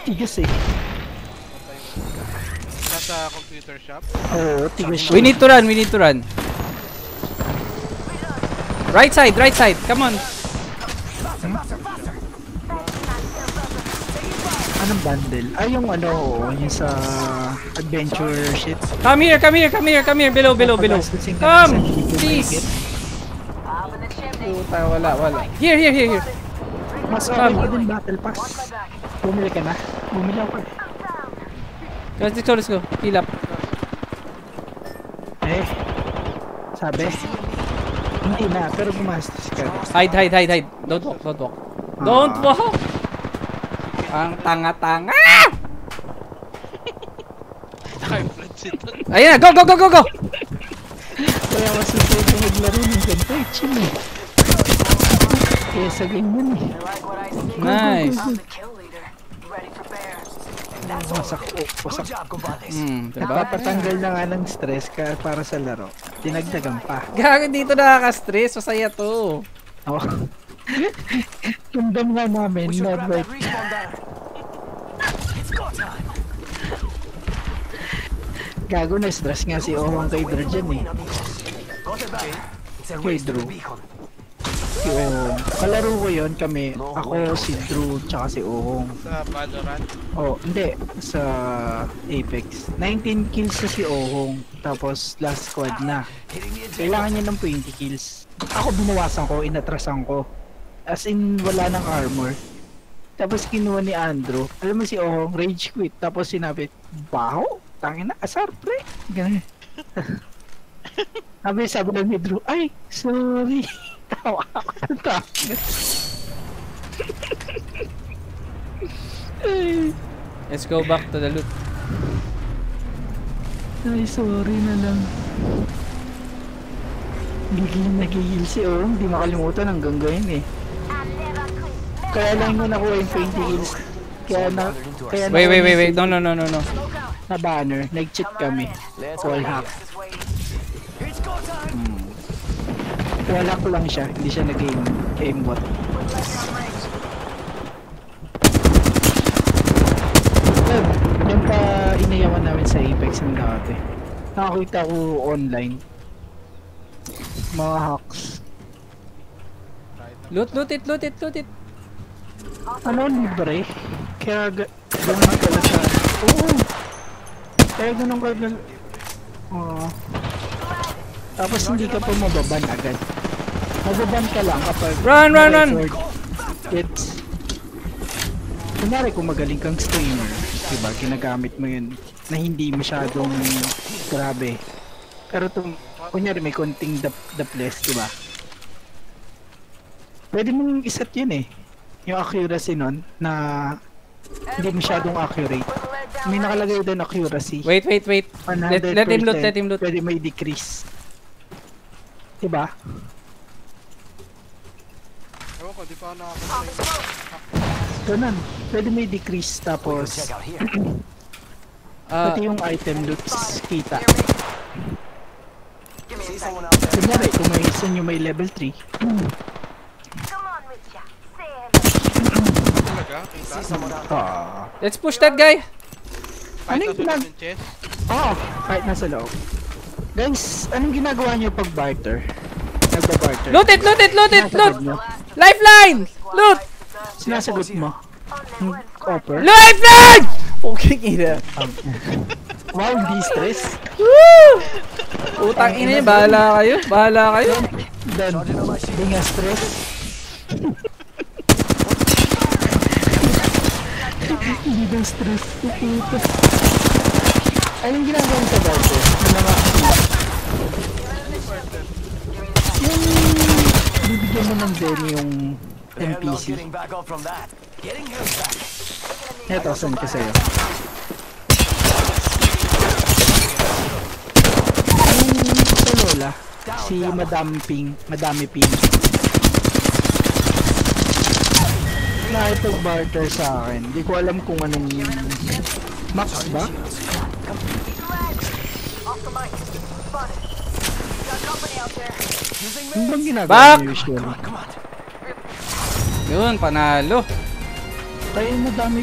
Tigas eh. Nasa computer shop? Oo, tigas siya. We need to run. Right side, come on. Anong bundle? Ay, yung ano, yung sa adventure shit. Come here, below. Come, please. Puta, wala. Here. Mas okay pa din battle pass. Bumili ka na? Bumili ako eh. Let's go. Heal up. Eh, sabi? Hindi na, pero gumastos ka. Hide. Don't walk. Don't walk. Ang tanga-tanga. Ayan na, go. Kaya masipag yung maglaro ng ganito eh, chill eh. Kaya sa ganyan eh. Nice. Wasak. Diba? Napapatanggal na nga ng stress ka para sa laro. Dinagdagan pa. Gago dito nakaka-stress. Masaya to. Oh. Kundam nga namin, Norbert. Gago na stress nga si Ohong kay Drew dyan eh. Kay Drew. Si Ohong. Kalaro ko yun kami. Ako, si Drew, tsaka si Ohong. Sa Valorant? Oh, hindi. Sa Apex. 19 kills na si Ohong. Tapos last squad na. Kailangan niya ng 20 kills. Ako binawasan ko, inatrasan ko. As in, wala ng armor. Tapos kinuha ni Andrew. Alam mo si Ohong, rage quit. Tapos sinabi, baho? Tangin na, asar pre. Ganun. sabi lang ni Drew, ay, sorry. Tawa ako ng tangin. Let's go back to the loot. Ay, sorry na lang. Nagigil si Ohong, di makalimutan hanggang ngayon eh. Kaya lang mo nakuha yung 20 kills. Wait. No. Na banner, nag-cheat kami. Wall hack. Wall hack lang siya, hindi siya nag-aimbot. Yung pa inayawan namin sa Apex ng dati. Nakakita ko online. Mga hacks. Loot it. Ano, libre? Kaya ganun ka lang siya. Oo! Kaya ganun ka lang. Oo. Tapos hindi ka pa mababan agad. Mababan ka lang kapag Run! It's kunyari kung magaling kang streamer, diba? Ginagamit mo yun na hindi masyadong grabe. Pero kunyari may konting daples, diba? Pwede mong iset yun eh. Yung accuracy nun na hindi masyadong accurate. May nakalagay doon accuracy. Wait. Let him loot. Pwede may decrease. Diba? Ewan ko, di pa ako nakakasay. Ganun. Pwede may decrease tapos pati yung item loots kita. Kunyari, kung may isa nyo may level 3. Let's push that guy. Anong kahit nasa loob. Guys, anong ginagawa nyo pag barter? Nagba-barter. Loot it. Lifeline. Loot. Sinasagot mo. Copper. Lifeline. Okay, ina. Wow, di stress. Woo! Utang ina, bahala kayo. Dan, di nga stress. Hindi daw stress. Anong ginagawa sa barter? Yung bibigyan mo ng demo yung NPC. Eto, send ko sa'yo. Yung sa Lola, si Madami Ping. Nakipag-barter sa akin. Hindi ko alam kung anong max ba? Ano bang ginagawa niyo usually? Yun, panalo. Kaya madami